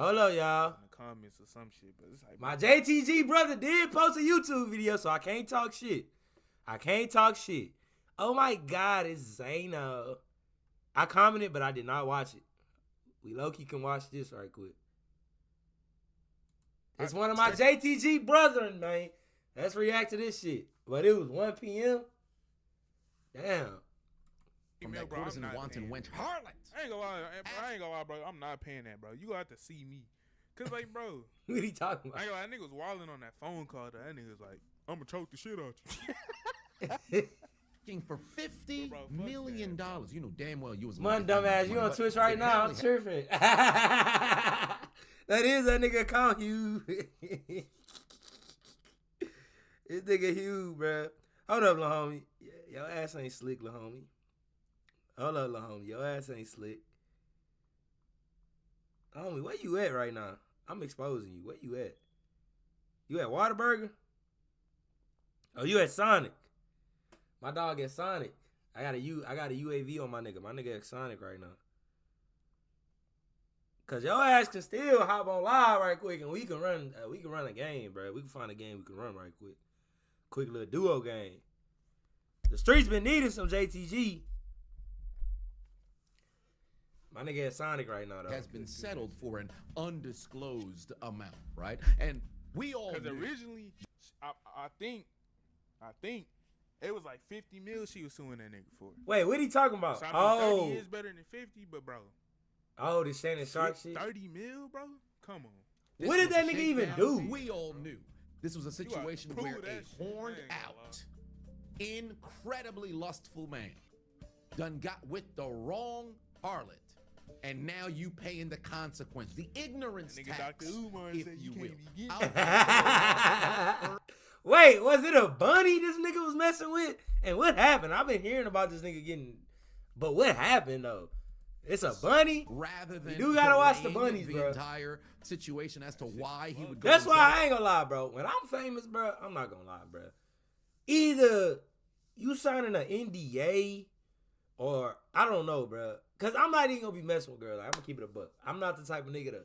Hold up, y'all. In the comments or some shit, but it's like My JTG brother did post a YouTube video, so I can't talk shit. Oh my God, it's Zano. I commented, but I did not watch it. We low-key can watch this right quick. It's one of my JTG brethren, man. Let's react to this shit. But it was 1 p.m. Damn. From that quarters and wanton wench harlot. I ain't gonna lie, bro. I'm not paying that, bro. You gonna have to see me. Cause like, bro. What he talking about? I ain't gonna lie, that nigga was wilding on that phone call. That nigga was like, I'm gonna choke the shit out you. For $50 million. You know damn well you was Mon dumbass, you on Twitch right now? I'm tripping. That is that nigga account, you. This nigga Hugh, bro. Hold up, lil' homie. Your ass ain't slick, lil' homie. Hold up, lil' homie. Your ass ain't slick. Homie, where you at right now? I'm exposing you. Where you at? You at Whataburger? Oh, you at Sonic. My dog at Sonic. I got a UAV on my nigga. My nigga at Sonic right now. Cause your ass can still hop on live right quick, and we can run a game, bro. We can find a game we can run right quick. Quick little duo game. The streets been needing some JTG. My nigga at Sonic right now, though. Has been settled for an undisclosed amount, right? And we all Because originally, I think it was like 50 mil she was suing that nigga for. Wait, what he talking about? So, 30 is better than 50, but bro. Oh, this Shannon Sharp shit? 30 mil, bro? Come on. What did that nigga even do? We all knew this was a situation where a horned out, incredibly lustful man done got with the wrong harlot. And now you paying the consequence, the ignorance tax, if you will. Wait, was it a bunny this nigga was messing with? And what happened? I've been hearing about this nigga getting, but what happened though? It's a bunny. Rather than you gotta watch the bunnies, the bro. Entire situation as to why he would go. That's why I ain't gonna lie, bro. When I'm famous, bro, I'm not gonna lie, bro. Either you signing an NDA or I don't know, bro. Cause I'm not even gonna be messing with girls. Like, I'm gonna keep it a buck. I'm not the type of nigga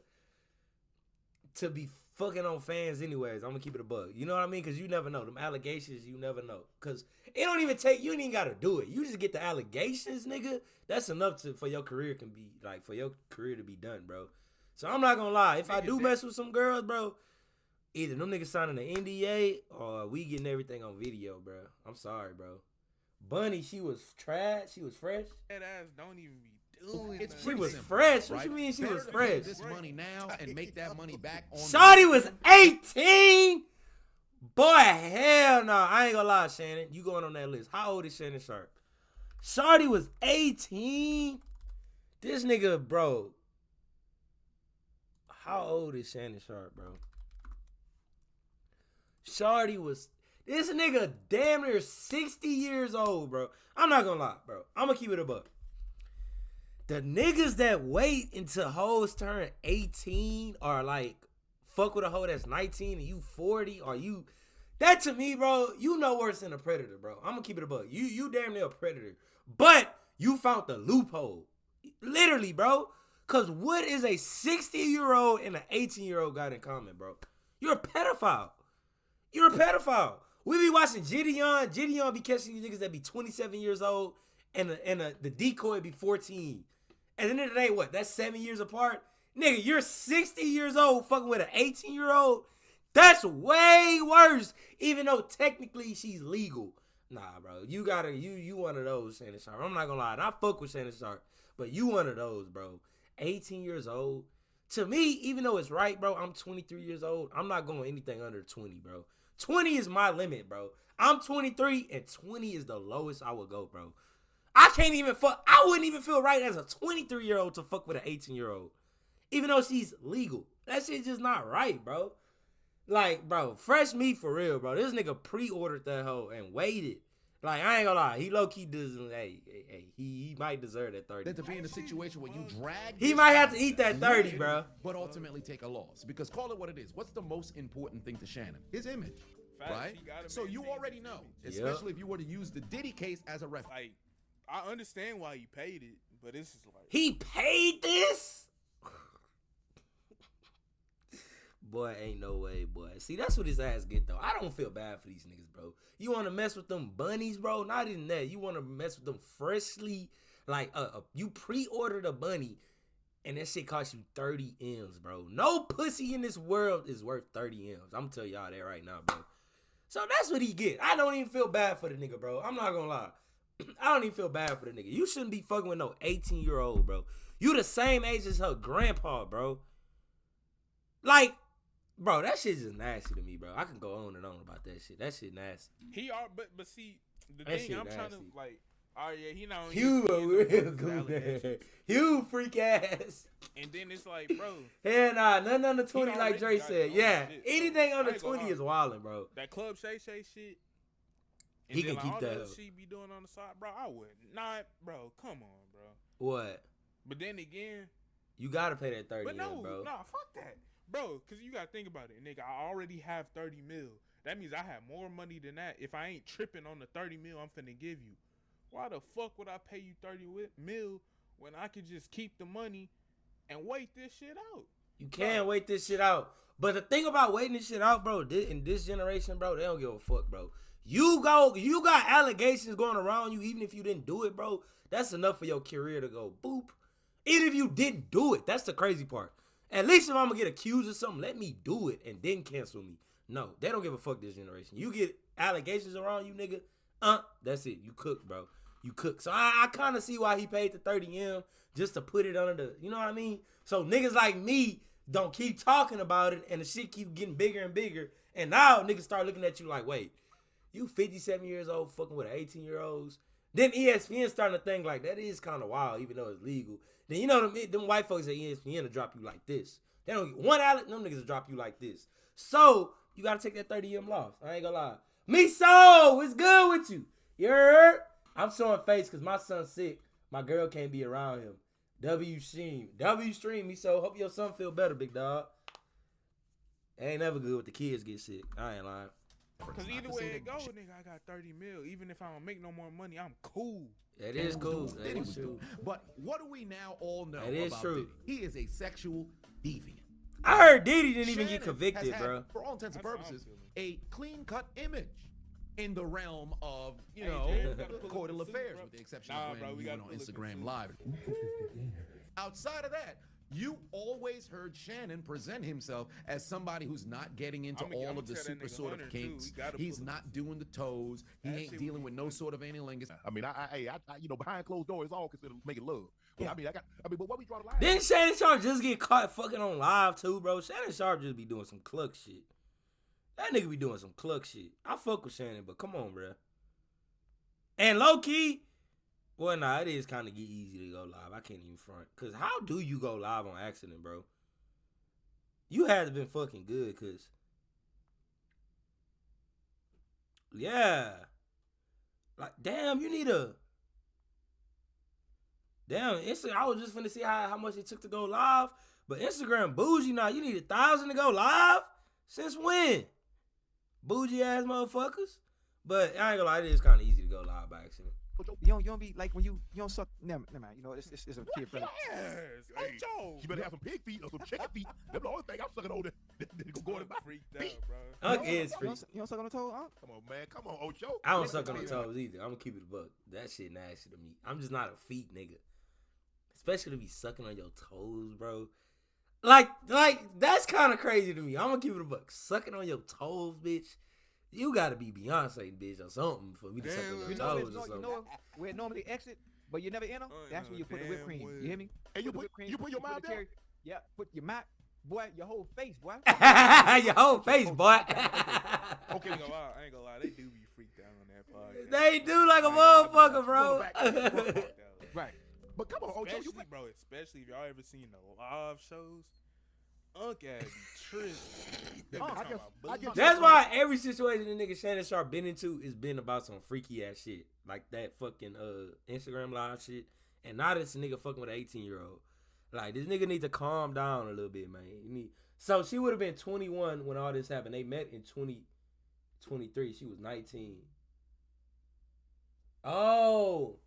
to be fucking on fans anyways. I'm gonna keep it a buck. You know what I mean? Cause you never know. Them allegations, you never know. Cause it don't even take, you ain't even gotta do it. You just get the allegations, nigga. That's enough for your career to be done, bro. So I'm not gonna lie. If I do mess with some girls, bro, either them niggas signing an NDA or we getting everything on video, bro. I'm sorry, bro. Bunny, she was trash. She was fresh. That ass don't even be doing that. She was fresh. What you mean she was fresh? This money now and make that money back on. Shawty was 18. Boy, hell no. I ain't gonna lie, Shannon. You going on that list. How old is Shannon Sharp? Shawty was 18. This nigga, bro. How old is Shannon Sharp, bro? Shawty was... This nigga damn near 60 years old, bro. I'm not gonna lie, bro. I'm gonna keep it a buck. The niggas that wait until hoes turn 18 or like fuck with a hoe that's 19 and you 40 or you... That to me, bro, you know worse than a predator, bro. I'm gonna keep it a buck. You damn near a predator. But you found the loophole. Literally, bro. Cause what is a 60-year-old and an 18-year-old got in common, bro? You're a pedophile. You're a pedophile. We be watching Gideon. Gideon be catching these niggas that be 27 years old and the decoy be 14. And then the day, what? That's 7 years apart? Nigga, you're 60 years old fucking with an 18-year-old? That's way worse. Even though technically she's legal. Nah, bro. You one of those, Shannon Sharp. I'm not gonna lie. And I fuck with Shannon Sharp. But you one of those, bro. 18 years old. To me, even though it's right, bro, I'm 23 years old. I'm not going anything under 20, bro. 20 is my limit, bro. I'm 23 and 20 is the lowest I would go, bro. I wouldn't even feel right as a 23-year-old to fuck with an 18-year-old. Even though she's legal. That shit's just not right, bro. Like, bro, fresh meat for real, bro. This nigga pre-ordered that hoe and waited. Like, I ain't gonna lie. He low-key doesn't, he might deserve that 30. Then to be in a situation where you drag... He might have to eat that 30, bro. But ultimately take a loss. Because call it what it is. What's the most important thing to Shannon? His image. Right? So you already know. Especially if you were to use the Diddy case as a reference. Like, I understand why he paid it, but this is like... He paid this? Boy, ain't no way, boy. See, that's what his ass get, though. I don't feel bad for these niggas, bro. You want to mess with them bunnies, bro? Not even that. You want to mess with them freshly, like, you pre-ordered a bunny, and that shit cost you 30 M's, bro. No pussy in this world is worth 30 M's. I'm telling y'all that right now, bro. So that's what he get. I don't even feel bad for the nigga, bro. I'm not gonna lie. I don't even feel bad for the nigga. You shouldn't be fucking with no 18-year-old, bro. You the same age as her grandpa, bro. Like, bro, that shit just nasty to me, bro. I can go on and on about that shit. That shit nasty. But see, the That thing shit I'm trying to nasty. like. Oh yeah, he not on Hugh a ESPN, real good man. Hugh freak ass. And then it's like, bro, Hell nah, nothing under 20 He like Dre already got said. his own Yeah, shit, anything so I under ain't gonna 20 lie. is wildin', bro. that Club Shay Shay shit. And He then can like, keep all that the up. shit he be doing on the side, bro. I would not, bro. Come on, bro. What? But then again, You gotta pay that 30 but no, in, bro. nah, fuck that, bro. Cause you gotta think about it, nigga. I already have 30 mil. That means I have more money than that. If I ain't tripping on the 30 mil I'm finna give you, why the fuck would I pay you 30 mil when I could just keep the money and wait this shit out? You can't wait this shit out. But the thing about waiting this shit out, bro, in this generation, bro, they don't give a fuck, bro. You got allegations going around you, even if you didn't do it, bro. That's enough for your career to go boop. Even if you didn't do it, that's the crazy part. At least if I'm gonna get accused of something, let me do it and then cancel me. No, they don't give a fuck this generation. You get allegations around you, nigga, that's it. You cook, bro. You cook. So I kind of see why he paid the 30 M just to put it under the, you know what I mean? So niggas like me don't keep talking about it and the shit keep getting bigger and bigger. And now niggas start looking at you like, wait, you 57 years old fucking with 18-year-olds? Then ESPN starting to think like that is kind of wild, even though it's legal. Then you know them white folks at ESPN will drop you like this. They don't get one outlet, them niggas will drop you like this. So you gotta take that 30 M loss. I ain't gonna lie. Me so it's good with you. You heard? I'm showing face because my son's sick. My girl can't be around him. W stream me. So hope your son feel better, big dog. Ain't never good when the kids get sick. I ain't lying. Cause either way it go, nigga, I got 30 mil. Even if I don't make no more money, I'm cool. That is cool. That is true. But what do we now all know That is about true. Diddy? He is a sexual deviant. I heard Diddy didn't even get Shannon convicted, has bro. had, for all intents and That's how I'm purposes, feeling. a clean-cut image in the realm of, you Hey, know, Jay, we gotta pull up coital the suit, affairs, bro. with the exception Nah, of bro, when we you gotta went on pull up the Instagram suit. Live. Outside of that, you always heard Shannon present himself as somebody who's not getting into I'ma all of the tell that super nigga sort of 100 too. kinks. We gotta He's pull up not doing the toes. He That ain't shit dealing would with be no funny. sort of analingus. I mean, I you know, behind closed doors, it's all considered making love. But I mean, but what we draw the line? Didn't Shannon Sharp just get caught fucking on live too, bro? Shannon Sharp just be doing some cluck shit. That nigga be doing some cluck shit. I fuck with Shannon, but come on, bro. And low key, well, nah, it is kind of get easy to go live. I can't even front. Cause how do you go live on accident, bro? You had to been fucking good, cause yeah, like damn, you need a. Damn, I was just finna see how much it took to go live. But Instagram bougie now. You need 1,000 to go live? Since when? Bougie ass motherfuckers. But I ain't gonna lie, it is kind of easy to go live by accident. You don't be like when you don't suck. Never mind. You know, it's a kid friendly. Yes, Hey, Ocho. you better have some pig feet or some chicken feet. That's the only thing I'm sucking on. That go in my freaked feet. out, bro. Unk is free. You don't suck on the toe, huh? Come on, man. Come on, Ocho. I don't suck on the toes either. I'm gonna keep it a buck. That shit nasty to me. I'm just not a feet nigga. Especially to be sucking on your toes, bro. Like that's kind of crazy to me. I'm gonna keep it a buck. Sucking on your toes, bitch. You gotta be Beyonce, bitch, or something for me to suck on your You toes or know something. where it normally exit, but you never enter. That's when you put the whipped cream. You hear me? And you the put whipped cream, you put your put mouth the down. cherry- Yeah, put your mouth, boy, your whole face, boy. Your whole face, boy. Okay, I ain't gonna lie. They do be freaked out on that podcast. They do like a motherfucker, bro. Right. But come on, Ocho. Especially, bro, especially if y'all ever seen the live shows. Unc ass be tripping. They be I talking just- about I bullying. just- That's why every situation the nigga Shannon Sharp been into is been about some freaky ass shit. Like that fucking Instagram live shit. And now this nigga fucking with an 18-year-old. Like, this nigga need to calm down a little bit, man. So she would have been 21 when all this happened. They met in 2023. She was 19. Oh.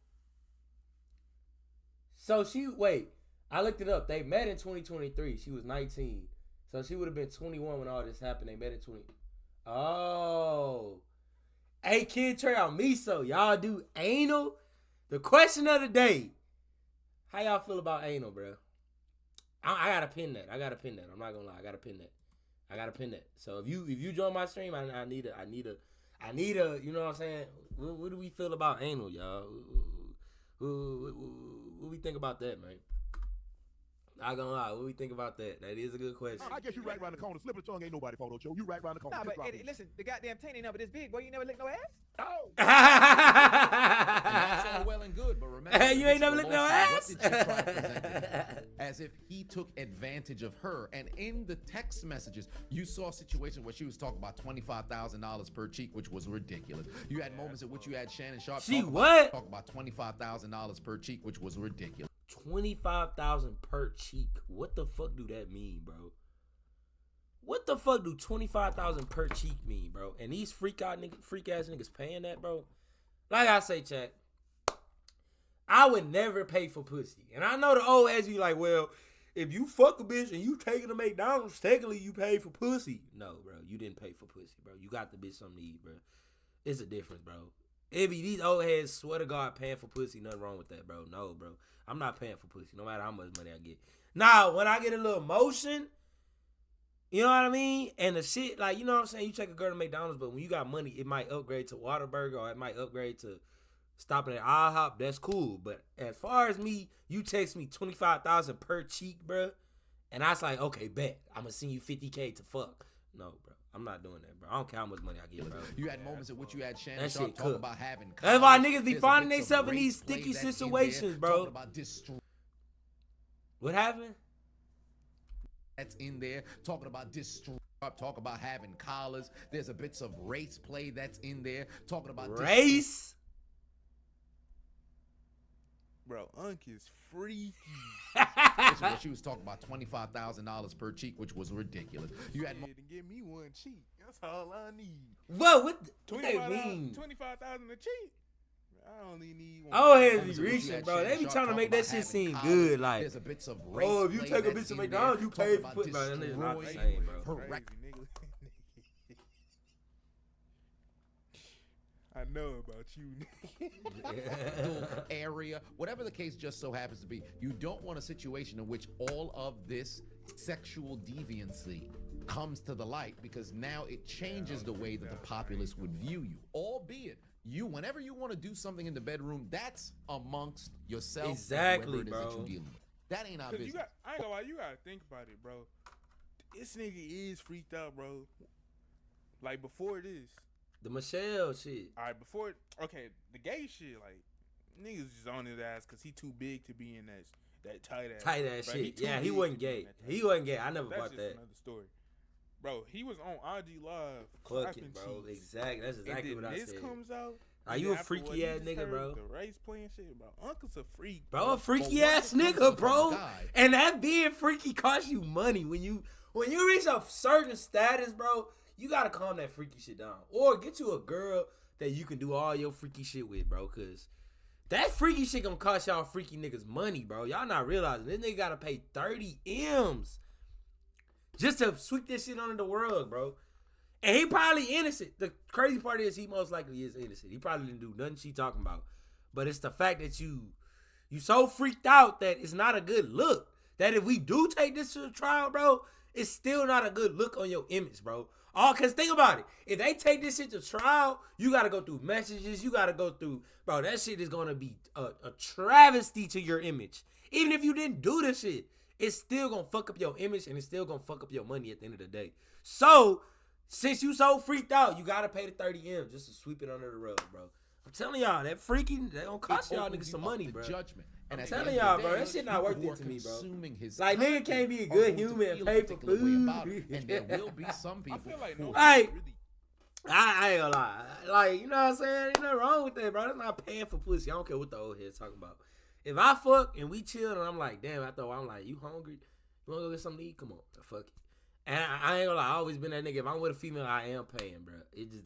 So I looked it up. They met in 2023. She was 19. So she would have been 21 when all this happened. They met at 20. Oh. Hey, Kid Trey on Miso. Y'all do anal? The question of the day. How y'all feel about anal, bro? I gotta pin that. I'm not gonna lie. I gotta pin that. So if you join my stream, I need a, you know what I'm saying? What do we feel about anal, y'all? What we think about that, man? Not gonna lie, what we think about that? That is a good question. I guess you right around the corner. Slip of the tongue ain't nobody photo show. You right around the corner. Nah, but Eddie, listen, the goddamn taint ain't never this big, boy. You never licked no ass? Oh. That's all well and good, but remember, Hey, you ain't never licked no ass? What did she try to present it as if he took advantage of her? And in the text messages, you saw a situation where she was talking about $25,000 per cheek, which was ridiculous. You had moments at which you had Shannon Sharpe talk about $25,000 per cheek, which was ridiculous. 25,000 per cheek. What the fuck do that mean, bro? What the fuck do 25,000 per cheek mean, bro? And these freak ass niggas paying that, bro? Like I say, chat, I would never pay for pussy. And I know the old ass be like, well, if you fuck a bitch and you take it to McDonald's, technically you paid for pussy. No, bro, you didn't pay for pussy, bro. You got the bitch something to eat, bro. It's a difference, bro. It be these old heads, swear to God, paying for pussy. Nothing wrong with that, bro. No, bro. I'm not paying for pussy, no matter how much money I get. Now, when I get a little motion, you know what I mean? And the shit, like, you know what I'm saying? You take a girl to McDonald's, but when you got money, it might upgrade to Whataburger or it might upgrade to stopping at IHOP. That's cool. But as far as me, you text me 25,000 per cheek, bro, and I was like, okay, bet. I'm going to send you 50K to fuck. No, bro. I'm not doing that, bro. I don't care how much money I get, bro. You had moments in which you had Shannon Sharpe talk about having. That's why niggas be finding themselves in these sticky situations, bro. What happened? That's in there. Talking about talk about having collars. There's a bits of race play that's in there. Talking about race. Bro, UNC is freaky. She was talking about $25,000 per cheek, which was ridiculous. You had to give me one cheek. That's all I need. Whoa, what that mean? 25,000 a cheek. I only need one. Oh, heads be reaching, bro. They be trying to make that shit seem good. Like, there's a bits of race oh, if you take a bitch to McDonald's, you pay for it. Bro, that nigga not the same, bro. I know about you, nigga. Area, whatever the case just so happens to be, you don't want a situation in which all of this sexual deviancy comes to the light, because now it changes the way that the populace would view you. Albeit, you, whenever you want to do something in the bedroom, that's amongst yourself. Exactly, and bro. that you're dealing with. That ain't our business. I ain't gonna lie, you gotta think about it, bro. This nigga is freaked out, bro. Like, before this. The Michelle shit. All right, before, okay, the gay shit, like, niggas just on his ass because he too big to be in that tight ass shit. Yeah, he wasn't gay. He wasn't gay. I never bought that. That's another story. Bro, he was on IG Live. Fucking, bro. Cheeks. Exactly. That's exactly what I said. And this comes out. Are you a freaky ass nigga, bro? The race playing shit, bro. Uncle's a freak. Bro, a freaky ass nigga, bro. And that being freaky costs you money. When you reach a certain status, bro, you gotta calm that freaky shit down. Or get you a girl that you can do all your freaky shit with, bro. Cause that freaky shit gonna cost y'all freaky niggas money, bro. Y'all not realizing this nigga gotta pay 30 M's just to sweep this shit under the rug, bro. And he probably innocent. The crazy part is he most likely is innocent. He probably didn't do nothing she talking about. But it's the fact that you so freaked out that it's not a good look. That if we do take this to the trial, bro, it's still not a good look on your image, bro. Cause think about it. If they take this shit to trial, you gotta go through messages. You gotta go through, bro, that shit is gonna be a travesty to your image. Even if you didn't do this shit, it's still gonna fuck up your image and it's still gonna fuck up your money at the end of the day. So, since you so freaked out, you gotta pay the 30 M's just to sweep it under the rug, bro. I'm telling y'all, that freaking, they gonna cost y'all niggas some money, bro. Judgment. I'm telling y'all, bro, that shit not worth it to me, bro. Like, nigga can't be a good human and pay for food. And there will be some people. I feel like no, like, I ain't gonna lie. Like, you know what I'm saying? Ain't nothing wrong with that, bro. That's not paying for pussy. I don't care what the old head's talking about. If I fuck and we chill and I'm like, damn, after a while, I'm like, you hungry? You wanna go get something to eat? Come on, fuck it. And I ain't gonna lie, I always been that nigga. If I'm with a female, I am paying, bro.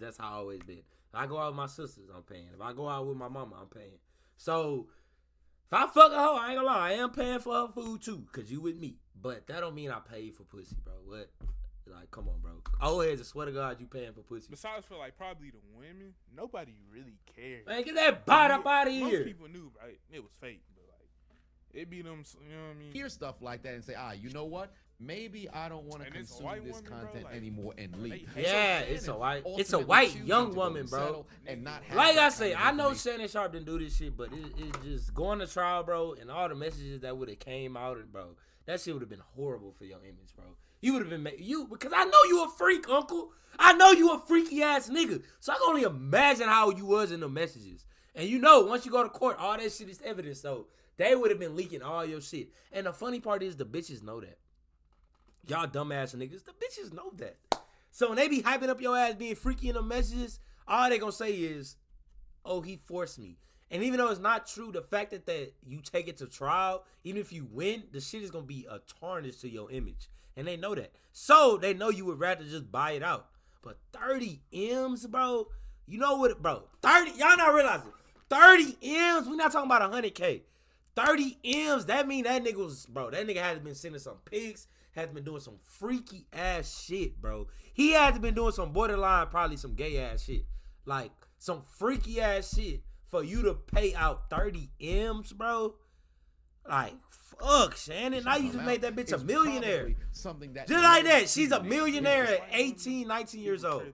That's how I always been. If I go out with my sisters, I'm paying. If I go out with my mama, I'm paying. So, If I fuck a hoe, I ain't gonna lie, I am paying for her food too, cause you with me. But that don't mean I pay for pussy, bro. What? Like, come on, bro. Old heads, I swear to God, you paying for pussy. Besides for like probably the women, nobody really cares. Man, get that bot up out of here. Most people knew, right? It was fake, but like it be them. You know what I mean? Hear stuff like that and say, you know what? Maybe I don't want to And it's a consume white this woman, bro, content like, anymore and leave. Yeah, it's a white young woman, bro. And not have Like that I say, kind of I know information. Shannon Sharpe didn't do this shit, but it's just going to trial, bro, and all the messages that would have came out, bro. That shit would have been horrible for your image, bro. You would have been because I know you a freak, uncle. I know you a freaky ass nigga. So I can only imagine how you was in the messages. And you know, once you go to court, all that shit is evidence. So they would have been leaking all your shit. And the funny part is the bitches know that. Y'all dumbass niggas, the bitches know that. So when they be hyping up your ass being freaky in the messages, all they gonna say is, oh, he forced me. And even though it's not true, the fact that you take it to trial, even if you win, the shit is gonna be a tarnish to your image. And they know that. So they know you would rather just buy it out. But 30 M's, bro, you know what, bro, 30, y'all not realizing, 30 M's, we not talking about 100K. 30 M's, that mean that nigga was, bro, that nigga had been sending some pics, had been doing some freaky ass shit, bro. He had to been doing some borderline, probably some gay ass shit. Like, some freaky ass shit for you to pay out 30 M's, bro. Like, fuck, Shannon. Now you just made that bitch a millionaire. Something that just like that. She's a millionaire at 18, 19 years old.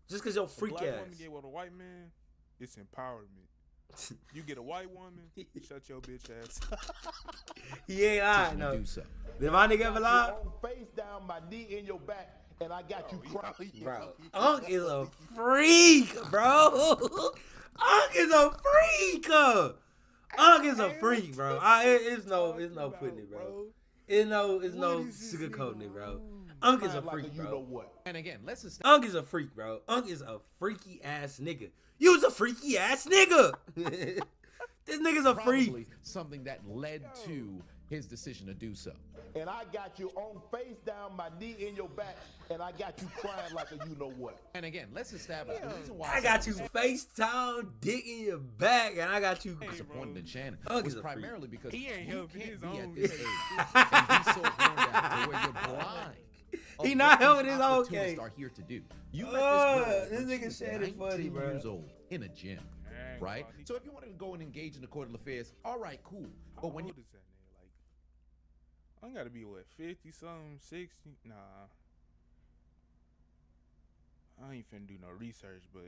Just because your freak black ass. woman get with a white man, it's empowerment. You get a white woman, shut your bitch ass. He ain't lying, no. do so. Did my nigga ever lie? Face down, my knee in your back, and I got you crying. Bro, Unc is a freak, bro. Unc is a freak. Unc is a freak, bro. It's no putting it, bro. It's no sugarcoating it, bro. Unc is a freak, You bro. know what? And again, let's just Unc is a freak, bro. Unc is a freaky ass nigga. You's a freaky ass nigga. This nigga's a freak. probably something that led to his decision to do so. And I got you on face down, my knee in your back, and I got you crying like a you know what. And again, let's establish the reason why I got you FaceTime, dick in your back, and I got you. disappointed in Shannon Unc was is a freak. primarily because He ain't you helping can't his be own at this case. age and be so horned out to where you're blind. He of not what helping these his own opportunities case. are here to do. You met This this girl when nigga she was said it's funny, 19 bro. years old in a gym, Dang, right? bro, he- So if you wanted to go and engage in the court of affairs, all right, cool. How But when you old is that nigga? Like, I gotta be what, 50 something, 60? Nah. I ain't finna do no research, but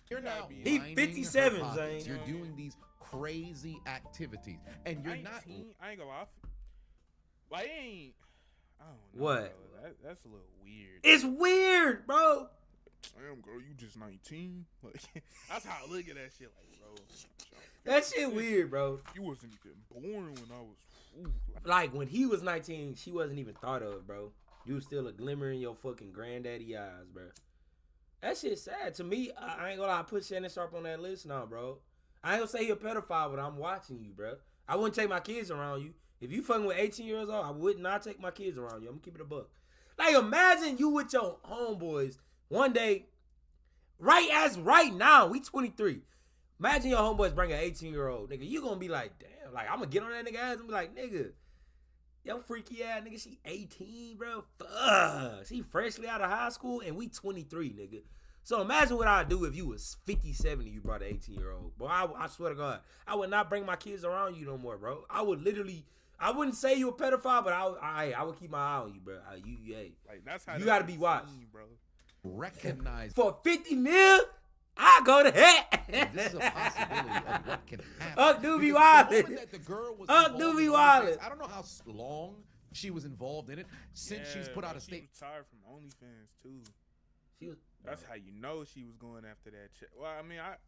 you're gotta now be He lining 57, her pockets, Zane. you're doing these crazy activities, and you're 19, not. I ain't gonna lie. Like, it ain't. I don't know. What? Bro. That's a little weird. It's weird, bro. Damn, girl, you just 19. Like, that's how I look at that shit. Like, bro, That shit weird, bro. you wasn't even born when I was. Ooh, Like when he was 19, she wasn't even thought of, bro. You was still a glimmer in your fucking granddaddy eyes, bro. That shit's sad. To me, I ain't gonna lie, I put Shannon Sharpe on that list now, bro. I ain't gonna say he a pedophile, but I'm watching you, bro. I wouldn't take my kids around you. If you fucking with 18 years old, I would not take my kids around you. I'm gonna keep it a buck. Like, imagine you with your homeboys one day, right now, we 23. Imagine your homeboys bring an 18-year-old, nigga. You gonna be like, damn, like, I'm gonna get on that nigga ass and be like, nigga, yo freaky ass nigga, she 18, bro. Fuck. She freshly out of high school and we 23, nigga. So imagine what I'd do if you was 57 and you brought an 18-year-old. Boy, I swear to God, I would not bring my kids around you no more, bro. I would literally, I wouldn't say you a pedophile, but I would keep my eye on you, bro. like that's how You that gotta shit be watched. seem, bro. Recognize For 50 mil, I go to heck. this is a possibility of what can happen. Up do be Because the wildin'. moment that the girl was Up involved do be in wildin'. OnlyFans, I don't know how long she was involved in it since she's put out a She statement. retired from OnlyFans too. She was, That's how you know she was going after that check. Well, I mean, like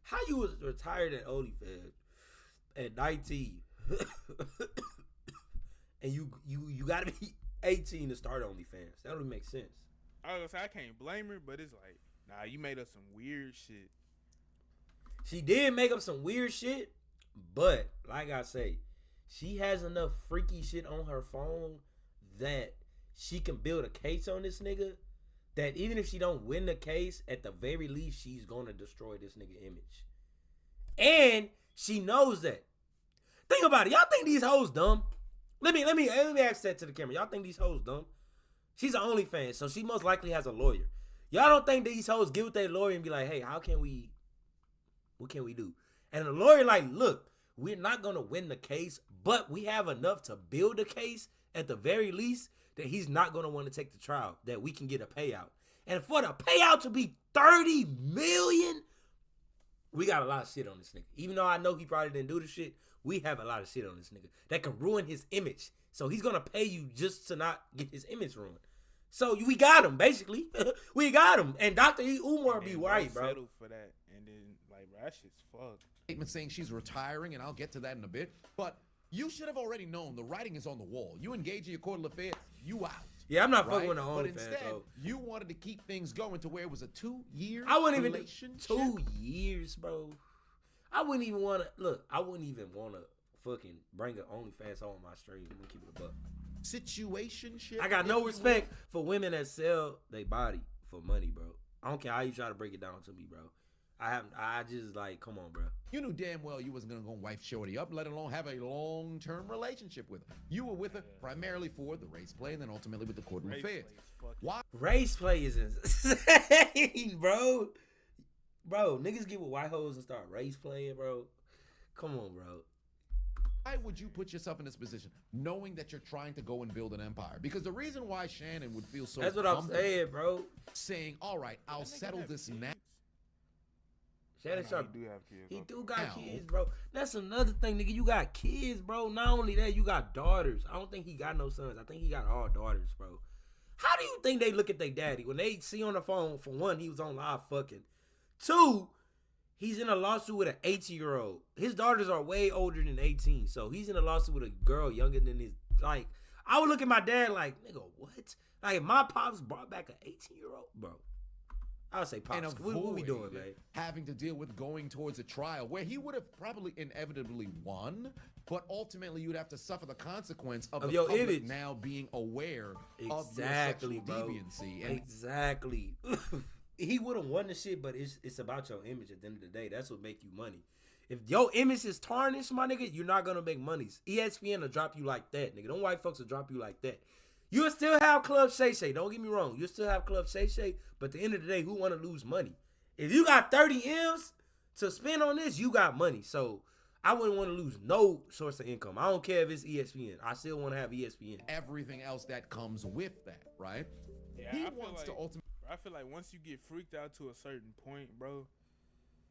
how you was retired at OnlyFans at 19, and you gotta be 18 to start OnlyFans. That don't even make sense. I was gonna say I can't blame her, but it's like, nah, you made up some weird shit. She did make up some weird shit, but like I say, she has enough freaky shit on her phone that she can build a case on this nigga. That even if she don't win the case, at the very least, she's gonna destroy this nigga image. And she knows that. Think about it. Y'all think these hoes dumb? Let me ask that to the camera. Y'all think these hoes dumb? She's an OnlyFans, so she most likely has a lawyer. Y'all don't think these hoes get with their lawyer and be like, hey, what can we do? And the lawyer like, look, we're not going to win the case, but we have enough to build a case at the very least that he's not going to want to take the trial, that we can get a payout. And for the payout to be $30 million, we got a lot of shit on this nigga. Even though I know he probably didn't do the shit, we have a lot of shit on this nigga that can ruin his image. So he's going to pay you just to not get his image ruined. So we got him, basically. We got him. And Dr. Umar be right, bro. Settle for that. And then, like, bro, that shit's fucked. Statement saying she's retiring, and I'll get to that in a bit. But you should have already known the writing is on the wall. You engage in your court affairs, you out. Yeah, I'm not right? fucking with the But OnlyFans, instead, though. you wanted to keep things going to where it was a 2-year I wouldn't even relationship. 2 years, bro. I wouldn't even want to look. I wouldn't even want to fucking bring an OnlyFans on my stream. I'm gonna keep it a buck. Situationship. I got no respect for women that sell their body for money, bro. I don't care how you try to break it down to me, bro. I just like, come on, bro. You knew damn well you wasn't gonna go wife shorty up, let alone have a long-term relationship with her. You were with her primarily for the race play, and then ultimately with the courtroom affairs. Why? Race play is insane, bro. Bro, niggas get with white hoes and start race playing, bro. Come on, bro. Why would you put yourself in this position, knowing that you're trying to go and build an empire? Because the reason why Shannon would feel so that's what I'm saying, bro. saying, all right, I'll settle this now. Shannon Sharp, He do have kids. he okay. do got kids, bro. That's another thing, nigga. You got kids, bro. Not only that, you got daughters. I don't think he got no sons. I think he got all daughters, bro. How do you think they look at their daddy when they see on the phone? For one, he was on live fucking. 2, he's in a lawsuit with an 18-year-old. His daughters are way older than 18, so he's in a lawsuit with a girl younger than his. Like, I would look at my dad like, nigga, what? Like, if my pops brought back an 18-year-old, bro, I would say, pops, what we doing, man? Having to deal with going towards a trial where he would have probably inevitably won, but ultimately you'd have to suffer the consequence of the your public image now being aware of Exactly, your sexual bro. deviancy. And Exactly. He would have won the shit, but it's about your image at the end of the day. That's what make you money. If your image is tarnished, my nigga, you're not gonna make money. ESPN will drop you like that, nigga. Them white folks will drop you like that. You'll still have Club Shay Shay. Don't get me wrong. You'll still have Club Shay Shay, but at the end of the day, who want to lose money? If you got 30 M's to spend on this, you got money. So I wouldn't want to lose no source of income. I don't care if it's ESPN. I still want to have ESPN. everything else that comes with that, right? Yeah, He I feel wants to like- ultimately. I feel like once you get freaked out to a certain point, bro,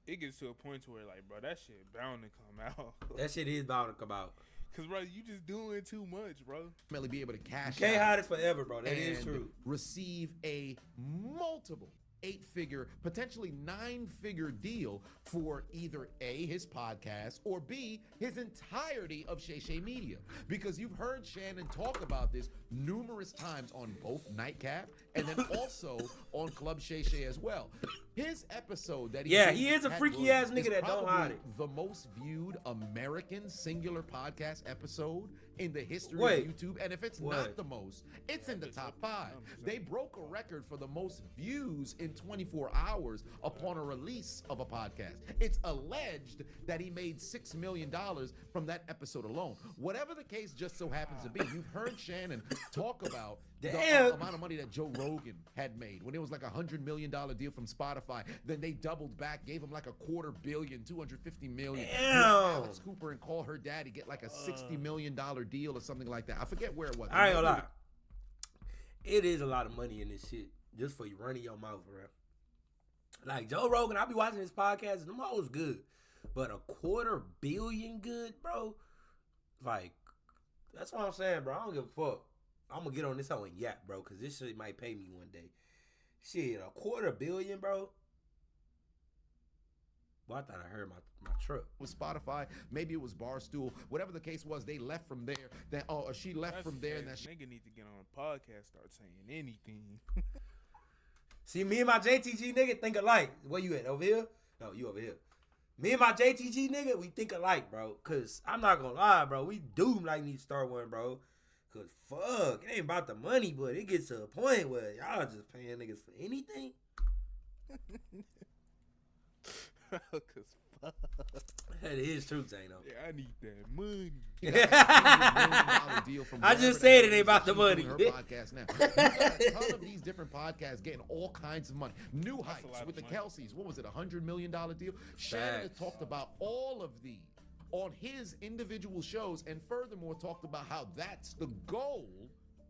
it gets to a point to where, like, bro, that shit bound to come out. That shit is bound to come out. Cause, bro, you just doing too much, bro. Be able to cash Can't out hide this forever, bro. That is and true. receive a multiple 8-figure, potentially 9-figure deal for either A, his podcast, or B, his entirety of Shay Shay Media. Because you've heard Shannon talk about this numerous times on both Nightcap and then also on Club Shay Shay as well. His episode that he Yeah, did he is a with Pat freaky Williams ass nigga is that don't probably hide it. the most viewed American singular podcast episode in the history Wait. of YouTube. And if it's What? not the most, it's in the top 5. They broke a record for the most views in 24 hours upon a release of a podcast. It's alleged that he made $6 million from that episode alone. Whatever the case just so happens to be, you've heard Shannon talk about the Damn. amount of money that Joe Rogan had made when it was like $100 million deal from Spotify. Then they doubled back, gave him like $250 million, $250 million. Damn. Alex Cooper and Call Her Daddy get like a $60 million deal or something like that. I forget where it was. I ain't gonna lie. It is a lot of money in this shit just for you running your mouth around. Like Joe Rogan, I be watching his podcast, and them hoes good. But $250 million good, bro? Like, that's what I'm saying, bro. I don't give a fuck. I'm gonna get on this hoe and yap, bro, because this shit might pay me one day. Shit, $250 million, bro? Well, I thought I heard my truck. with Spotify, maybe it was Barstool, whatever the case was, they left from there. Then or she left That's from there, and crazy. that Nigga need to get on a podcast, start saying anything. See, me and my JTG nigga think alike. Where you at? Over here? No, you over here. Me and my JTG nigga, we think alike, bro. Cause I'm not gonna lie, bro. We do like need to start one, bro. Cause fuck, it ain't about the money, but it gets to a point where y'all just paying niggas for anything. Cause That is true, Zano. Yeah, I need that money. You got a $100 million deal from I just wherever said the it hell ain't about the she's money. doing her podcast now. You got a ton of these different podcasts getting all kinds of money. New That's a Heights lot with the of money. Kelseys. What was it, $100 million deal? Shannon has talked about all of these on his individual shows, and furthermore talked about how that's the goal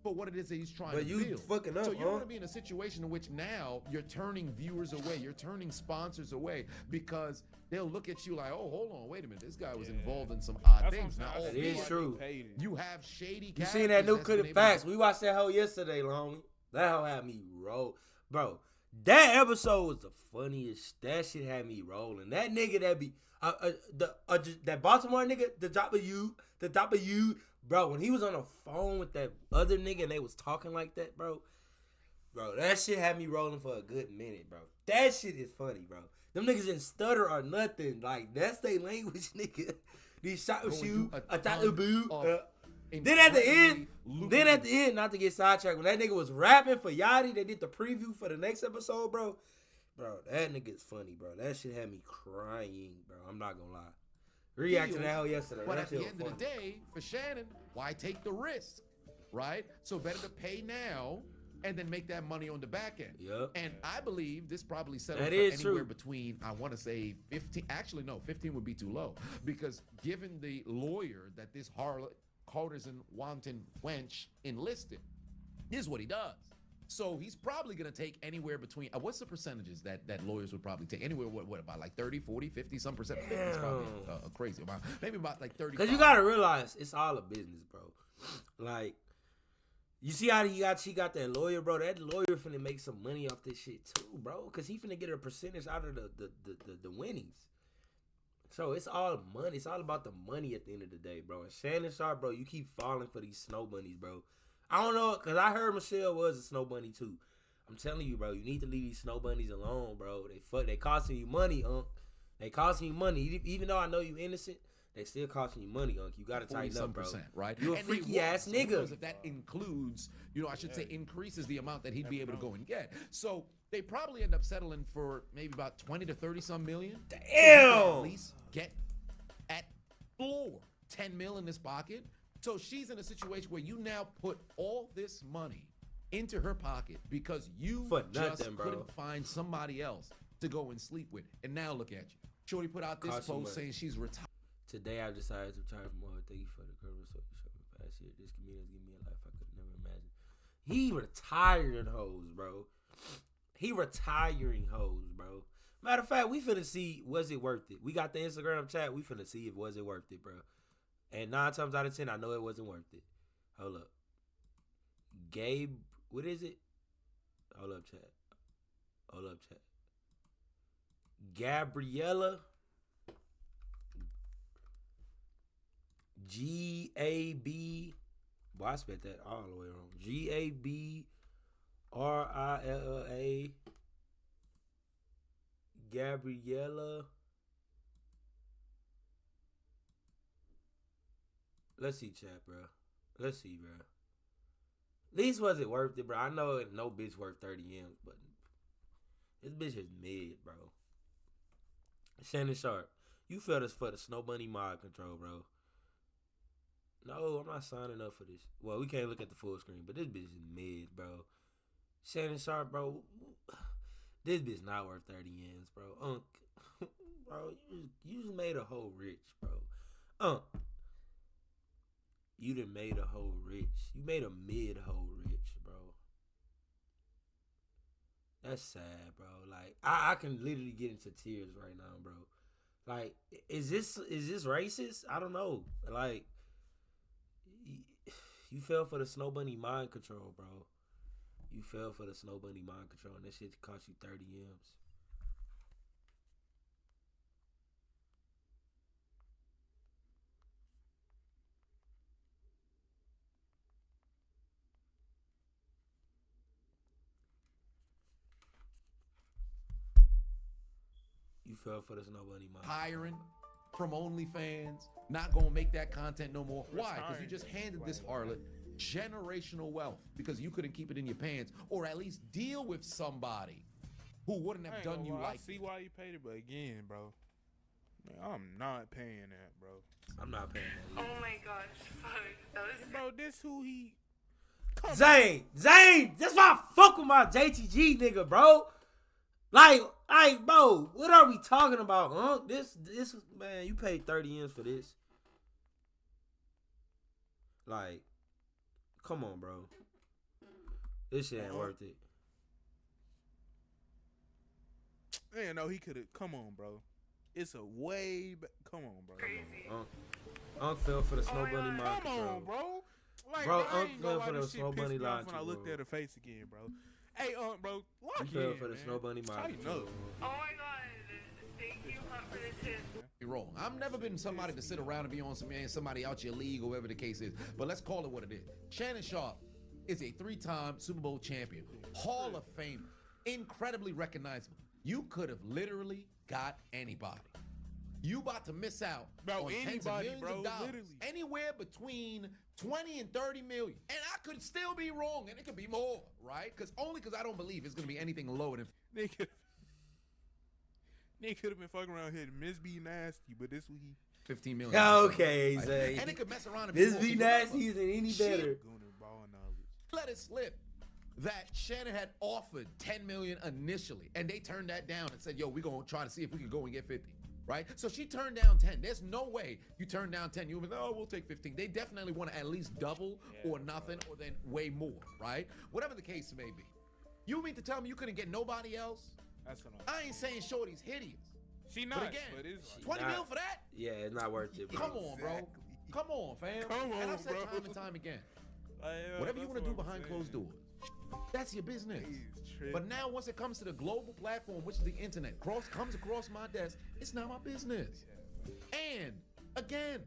for what it is that he's trying But to you build. fucking up, so you huh? want to be in a situation in which now you're turning viewers away, you're turning sponsors away, because they'll look at you like, oh, hold on, wait a minute, this guy was involved in some odd That's what I'm things. saying. Now, I That see is why he true. paid it. you have shady You seen that new clip? clip? Facts. We watched that hoe yesterday, homie. That hoe had me roll, bro. That episode was the funniest. That shit had me rolling. That nigga that be that Baltimore nigga, the W, bro. When he was on the phone with that other nigga and they was talking like that, bro, that shit had me rolling for a good minute, bro. That shit is funny, bro. Them niggas didn't stutter or nothing. Like that's their language, nigga. These shot with you, a boo. Then at the end, not to get sidetracked, when that nigga was rapping for Yachty, they did the preview for the next episode, bro. Bro, that nigga's funny, bro. That shit had me crying, bro. I'm not gonna lie. Reacted to that hell yesterday. But that at the shit end was of the funny. day, for Shannon, why take the risk, right? So better to pay now and then make that money on the back end. Yep. And I believe this probably settled That for is anywhere true. between, I want to say 15. Actually, no, 15 would be too low, because given the lawyer that this harlot, courtesan, wanton wench enlisted, this is what he does. So he's probably going to take anywhere between, what's the percentages that lawyers would probably take? Anywhere, what about like 30, 40, 50, some percent? 50 is probably a crazy amount. Maybe about like 30. Because you got to realize, it's all a business, bro. Like, you see how she got that lawyer, bro? That lawyer finna make some money off this shit too, bro. Because he finna get a percentage out of the winnings. So it's all money. It's all about the money at the end of the day, bro. And Shannon Sharpe, bro, you keep falling for these snow bunnies, bro. I don't know, because I heard Michelle was a snow bunny too. I'm telling you, bro, you need to leave these snow bunnies alone, bro. They costing you money, They costing you money. Even though I know you innocent, they still costing you money, You got to tighten up, bro. Right? You a And freaky ass who knows nigga. if that includes, I should say increases the amount that he'd be able to go and get. So they probably end up settling for maybe about 20 to 30 some million. So he can at least get at floor 10 mil in his pocket. So she's in a situation where you now put all this money into her pocket because you couldn't find somebody else to go and sleep with. And now look at you. Shorty put out this post saying she's retired. Today I decided to retire from all. Thank you for the cover so you showed me past year. This community has given me a life I could never imagine. He retiring hoes, bro. He retiring hoes, bro. Matter of fact, we finna see, was it worth it? We got the Instagram chat. We finna see if was it worth it, bro. And 9 times out of 10, I know it wasn't worth it. Hold up. Gabe, what is it? Hold up, chat. Gabriella. G-A-B. Boy, I spelled that all the way wrong. G-A-B-R-I-L-L-A. Gabriella. Let's see, chat, bro. Let's see, bro. At least was it worth it, bro? I know no bitch worth 30 M's, but this bitch is mid, bro. Shannon Sharpe, you feel this for the Snow Bunny mod control, bro. No, I'm not signing up for this. Well, we can't look at the full screen, but this bitch is mid, bro. Shannon Sharpe, bro. This bitch not worth 30 M's, bro. Bro, you just made a hoe rich, bro. You done made a hoe rich. You made a mid hoe rich, bro. That's sad, bro. Like, I can literally get into tears right now, bro. Like, is this racist? I don't know. Like, you fell for the Snow Bunny mind control, bro. You fell for the Snow Bunny mind control, and that shit cost you 30 M's. You fell for the Snow Bunny mind. Hiring from OnlyFans, not gonna make that content no more. Why? Because you just handed this harlot generational wealth because you couldn't keep it in your pants, or at least deal with somebody who wouldn't have done you like. I see why you paid it, but again, bro, Man, I'm not paying that, bro. I'm not paying that. Oh my gosh, fuck. That was Bro, this who he. Zane, that's why I fuck with my JTG nigga, bro. Like, bro, what are we talking about, huh? This, man, you paid 30 M's for this. Like, come on, bro. This shit ain't worth it. Man, no, he could have. Come on, bro. It's a way. Come on, bro. crazy. Unc fell for the Snow Bunny mind Come control. on, bro. Like, Bro, I Unc ain't fell gonna for lie, the this shit Snow pissed Bunny me off when I logic, looked bro. at her face again, bro. Hey, bro, lock You fell in, for the man. Snow Bunny mind Tighten control. up. Oh my god. Thank you, Hunt, for the tip. You're wrong. I've never been somebody to sit around and be on somebody out your league or whatever the case is. But let's call it what it is. Shannon Sharpe is a 3-time Super Bowl champion, Hall of Famer, incredibly recognizable. You could have literally got anybody. You about to miss out Bro, on tens of anybody, millions bro, of dollars. literally. Anywhere between 20 and 30 million. And I could still be wrong, and it could be more, right? Because I don't believe it's going to be anything lower than Nigga could have been fucking around here. Miss B nasty, but this week 15 million. Okay, Right? Zay. And it could mess around and This more. be nasty isn't any Shit. better. Gooner ball knowledge. Let it slip that Shannon had offered 10 million initially, and they turned that down and said, yo, we're going to try to see if we can go and get 50, right? So she turned down 10. There's no way you turn down 10. You'll be like, oh, we'll take 15. They definitely want to at least double or nothing or then way more, right? Whatever the case may be. You mean to tell me you couldn't get nobody else? That's what I ain't saying Shorty's hideous. She not, But again, but it's like, 20 not- mil for that? Yeah, it's not worth it, bro. Come on, bro. Come on, fam. Come And on, I've said bro. time and time again, like, whatever you that's want to do what I'm behind saying. closed doors, that's your business. He's tripping. But now, once it comes to the global platform, which is the internet, comes across my desk, it's not my business. And again,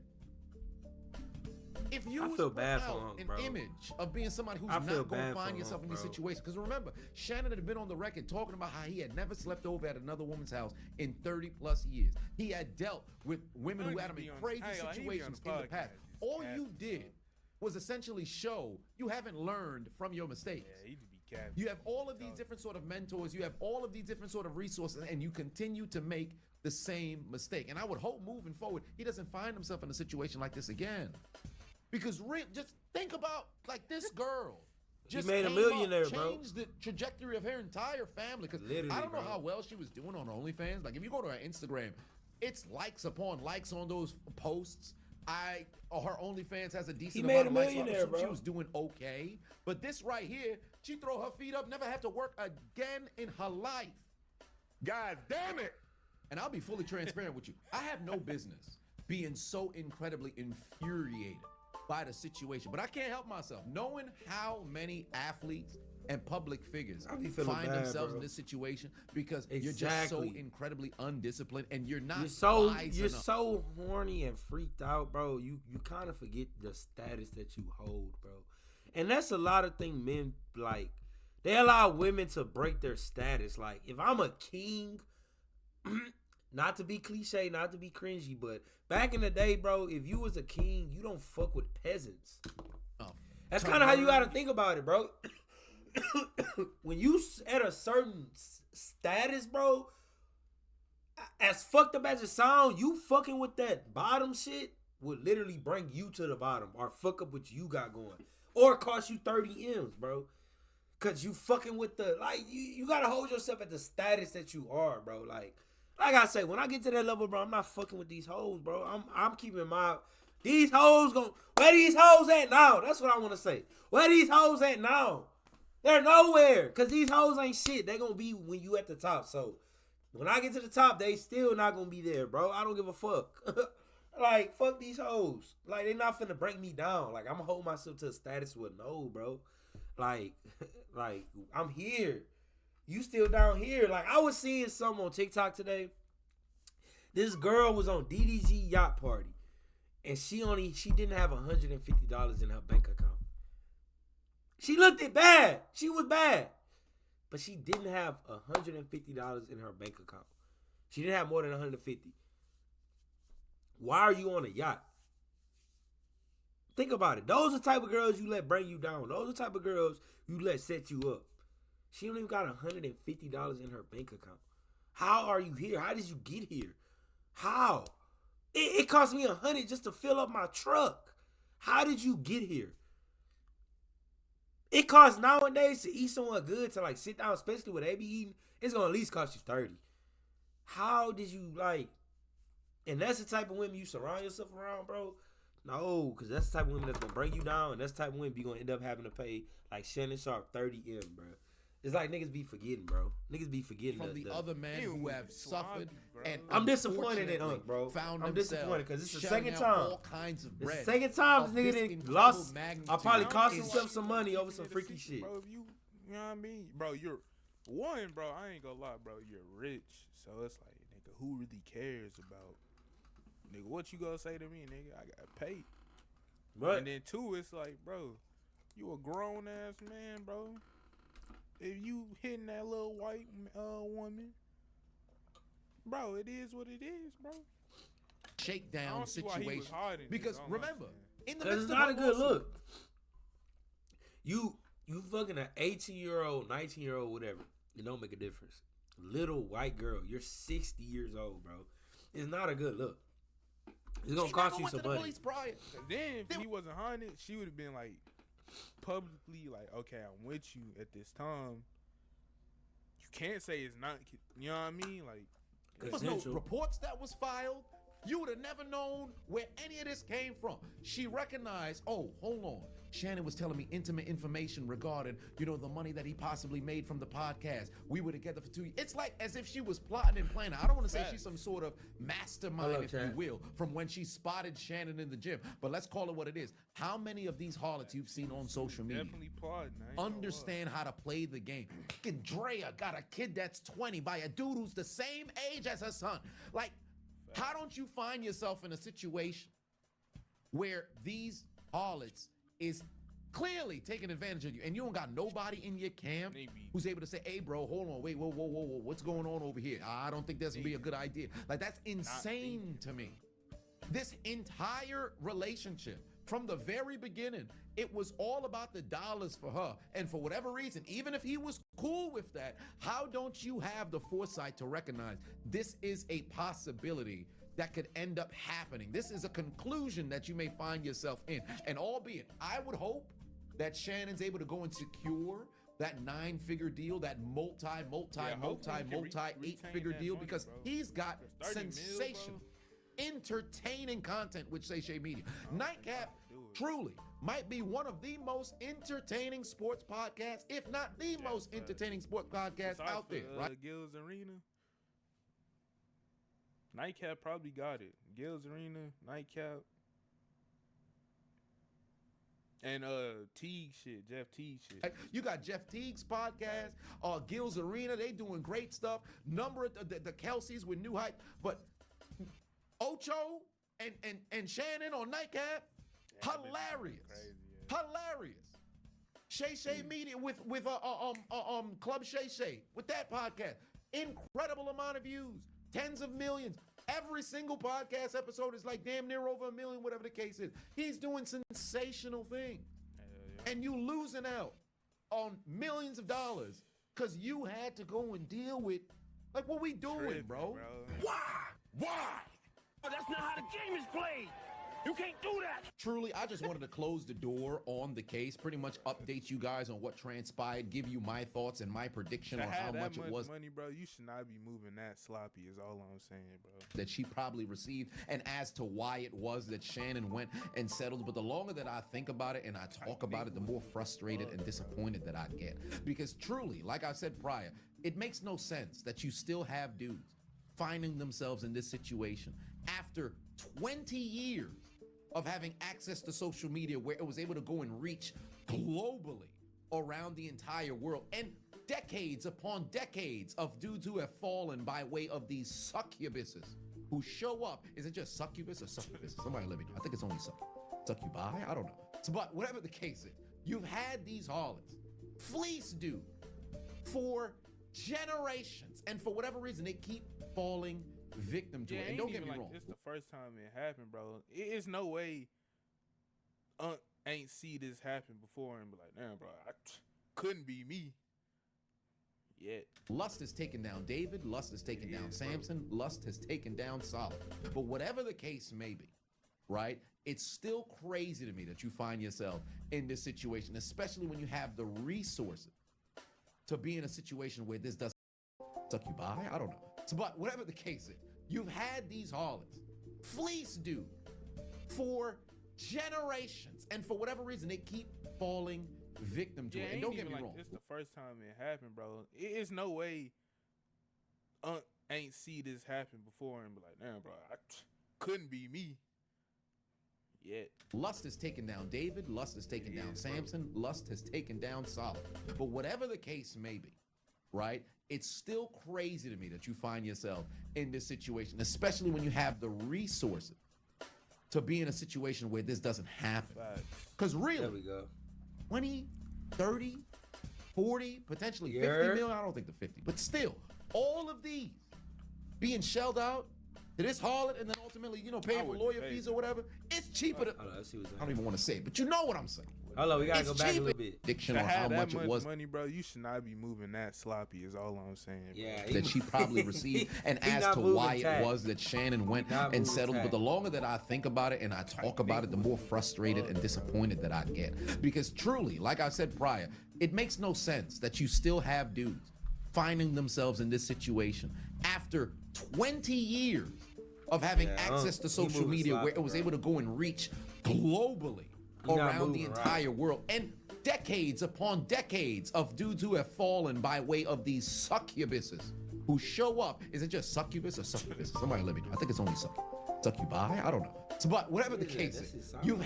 if you I was feel put bad for out Unc, an bro. image of being somebody who's I feel not going bad to for find yourself Unc, in these bro. situations, because remember, Shannon had been on the record talking about how he had never slept over at another woman's house in 30 plus years. He had dealt with women who Unc had him be in on- crazy hey, like, he be on situations the in the past. podcast. All Yeah. you did was essentially show you haven't learned from your mistakes. Yeah, he just be capping. You have all of these different sort of mentors. You have all of these different sort of resources, and you continue to make the same mistake. And I would hope moving forward, he doesn't find himself in a situation like this again. Because just think about like this girl. Just made a came millionaire, up, bro. changed the trajectory of her entire family. Because Literally, I don't know bro. how well she was doing on OnlyFans. Like if you go to her Instagram, it's likes upon likes on those posts. Her OnlyFans has a decent made amount of a likes. So I'm millionaire, assuming she bro. was doing okay. But this right here, she throw her feet up, never had to work again in her life. God damn it! And I'll be fully transparent with you. I have no business being so incredibly infuriated by the situation, but I can't help myself. Knowing how many athletes and public figures I be feeling find bad, themselves bro. in this situation because you're just so Exactly. incredibly undisciplined and you're not You're enough. so horny and freaked out, bro. You kind of forget the status that you hold, bro. And that's a lot of things men like. They allow women to break their status. Like, if I'm a king, not to be cliche, not to be cringy, but back in the day, bro, if you was a king, you don't fuck with peasants. Oh, That's kind of how you got to think about it, bro. When you at a certain status, bro, as fucked up as it sound, you fucking with that bottom shit would literally bring you to the bottom or fuck up what you got going. Or cost you 30 M's, bro. Cause you fucking with the, like, you gotta hold yourself at the status that you are, bro. Like I say, when I get to that level, bro, I'm not fucking with these hoes, bro. I'm keeping these hoes where these hoes at now? That's what I want to say. Where these hoes at now? They're nowhere. Cause these hoes ain't shit. They gonna be when you at the top. So when I get to the top, they still not gonna be there, bro. I don't give a fuck. Like, fuck these hoes. Like, they not finna break me down. Like, I'm gonna hold myself to a status with no, bro. Like, I'm here. You still down here. Like, I was seeing something on TikTok today. This girl was on DDG Yacht Party. And she didn't have $150 in her bank account. She looked it bad. She was bad. But she didn't have $150 in her bank account. She didn't have more than $150. Why are you on a yacht? Think about it. Those are the type of girls you let bring you down. Those are the type of girls you let set you up. She don't even got $150 in her bank account. How are you here? How did you get here? How? It cost me $100 just to fill up my truck. How did you get here? It costs nowadays to eat somewhere good, to like sit down, especially what they be eating. It's gonna at least cost you $30. How did you like? And that's the type of women you surround yourself around, bro. No, because that's the type of women that's gonna bring you down, and that's the type of women you gonna end up having to pay like Shannon Sharpe 30M, bro. It's like niggas be forgetting, bro. Niggas be forgetting from the other men who have suffered, and I'm disappointed in Unc, bro. Found I'm disappointed because it's the second out time. all kinds of It's bread. the second time this nigga didn't lost. I probably cost Bro, himself some money over some freaky shit. Bro, if you know what I mean? Bro, you're one, bro. I ain't gonna lie, bro. You're rich, so it's like, nigga, who really cares about, nigga? What you gonna say to me, nigga? I got paid. But And then two, it's like, bro, you a grown ass man, bro. If you hitting that little white woman, bro, it is what it is, bro. Shakedown situation. Because remember, in the that's midst not of a good look. You fucking an 18-year-old, 19-year-old, whatever. It don't make a difference. Little white girl, you're 60 years old, bro. It's not a good look. It's gonna cost you some money. Then if he wasn't haunted, she would have been like publicly like, okay, I'm with you at this time. You can't say it's not. You know what I mean? Like, there was no reports that was filed. You would have never known where any of this came from. She recognized, oh, hold on. Shannon was telling me intimate information regarding, you know, the money that he possibly made from the podcast. We were together for 2 years. It's like as if she was plotting and planning. I don't want to say she's some sort of mastermind, if you will, from when she spotted Shannon in the gym. But let's call it what it is. How many of these harlots you've seen on social media understand how to play the game? Fucking Drea got a kid that's 20 by a dude who's the same age as her son. Like, how don't you find yourself in a situation where these harlots is clearly taking advantage of you, and you don't got nobody in your camp who's able to say, hey, bro, hold on, wait, whoa, what's going on over here? I don't think that's gonna be a good idea. Like, that's insane to me. This entire relationship, from the very beginning, it was all about the dollars for her. And for whatever reason, even if he was cool with that, how don't you have the foresight to recognize this is a possibility that could end up happening? This is a conclusion that you may find yourself in. And albeit, I would hope that Shannon's able to go and secure that 9-figure deal, that multi 8-figure deal, because he's got sensational, entertaining content with Shay Media. Nightcap truly might be one of the most entertaining sports podcasts, if not the most entertaining sports podcast out there, right? Gil's Arena. Nightcap probably got it. Gil's Arena, Nightcap. And Teague shit, Jeff Teague shit. You got Jeff Teague's podcast, Gil's Arena, they doing great stuff. Number of the Kelseys with New Hype, but Ocho and Shannon on Nightcap, hilarious, hilarious. Shay Media with Club Shay with that podcast, incredible amount of views, tens of millions. Every single podcast episode is like damn near over 1 million, whatever the case is. He's doing sensational things, and you losing out on millions of dollars because you had to go and deal with like what we doing, bro. Why? Oh, that's not how the game is played. You can't do that. Truly, I just wanted to close the door on the case, pretty much update you guys on what transpired, give you my thoughts and my prediction on how much it was. Money, bro, you should not be moving that sloppy is all I'm saying, bro. That she probably received, and as to why it was that Shannon went and settled. But the longer that I think about it and I talk about it, the more frustrated and disappointed that I get. Because truly, like I said prior, it makes no sense that you still have dudes finding themselves in this situation after 20 years of having access to social media, where it was able to go and reach globally around the entire world, and decades upon decades of dudes who have fallen by way of these succubuses who show up. Is it just succubus or succubus? Somebody let me know. I think it's only succubi. I don't know. But whatever the case is, you've had these harlots fleece dude for generations, and for whatever reason, they keep falling victim to it. And don't get me wrong, it's the first time it happened, bro. It's no way ain't see this happen before and be like, damn, bro, couldn't be me. Yet. Lust has taken down David. Lust has taken down Samson. Lust has taken down Solomon. But whatever the case may be, right? It's still crazy to me that you find yourself in this situation, especially when you have the resources to be in a situation where this doesn't suck you by. I don't know. So, but whatever the case is, you've had these harlots fleece dude for generations, and for whatever reason, they keep falling victim to it. And don't get me wrong, it's the first time it happened, bro. It's no way ain't see this happen before and be like, damn, bro, couldn't be me. Yet. Lust has taken down David. Lust has taken down Samson. Lust has taken down Solomon. But whatever the case may be, right? It's still crazy to me that you find yourself in this situation, especially when you have the resources to be in a situation where this doesn't happen. Because really, There we go. 20, 30, 40, potentially 50 million. I don't think the 50, but still, all of these being shelled out to this harlot and then ultimately, you know, paying for lawyer fees or whatever. It's cheaper to, I don't even want to say it, but you know what I'm saying. Hold on, we gotta go back a little bit. Addiction on how much it was. Money, bro, you should not be moving that sloppy. Is all I'm saying. Bro. Yeah, That she probably received, and as to why it was that Shannon went and settled. But the longer that I think about it and I talk about it, the more frustrated and disappointed that I get. Because truly, like I said prior, it makes no sense that you still have dudes finding themselves in this situation after 20 years of having access to social media where it was able to go and reach globally around the entire world, and decades upon decades of dudes who have fallen by way of these succubuses who show up. Is it just succubus or succubus? Somebody let me know. I think it's only succubi. I don't know. So, but whatever the case is, you've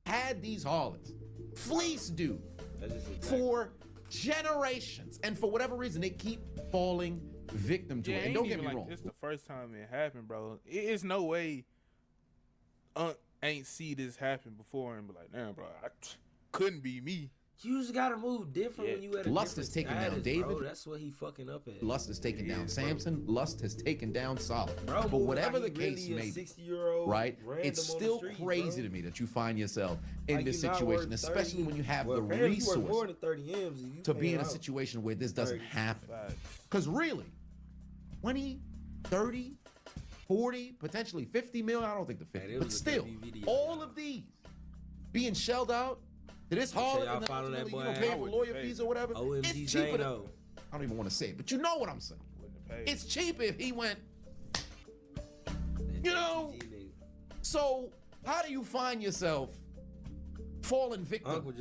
had these harlots fleece dude for generations, and for whatever reason, they keep falling victim to it. And don't get me wrong, it's the first time it happened, bro. It's no way ain't see this happen before and be like, damn, bro, couldn't be me. You just gotta move different when you at a Lust has taken down David. Bro. That's what he fucking up at. Lust has taken down Samson. Lust has taken down Solomon. Bro, but whatever the case may be, right? It's still crazy to me that you find yourself in this situation, especially when you have the resources to be in a situation where this doesn't happen. Because really, 20, 30, 40, potentially 50 million. I don't think the 50, but still, all of these being shelled out to this harlot and then ultimately, you know, paying for lawyer fees or whatever. It's cheaper to, I don't even want to say it, but you know what I'm saying. It's cheaper if he went, you know. So how do you find yourself falling victim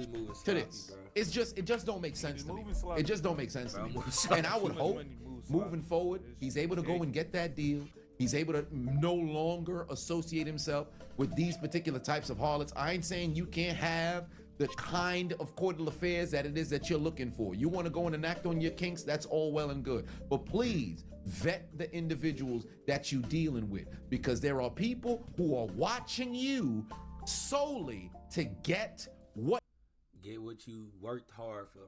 to this? It's just, it just don't make sense to me. It just don't make sense to me. And I would hope moving forward, he's able to go and get that deal. He's able to no longer associate himself with these particular types of harlots. I ain't saying you can't have the kind of coital affairs that it is that you're looking for. You want to go in and act on your kinks, that's all well and good. But please vet the individuals that you're dealing with, because there are people who are watching you solely to get what you worked hard for.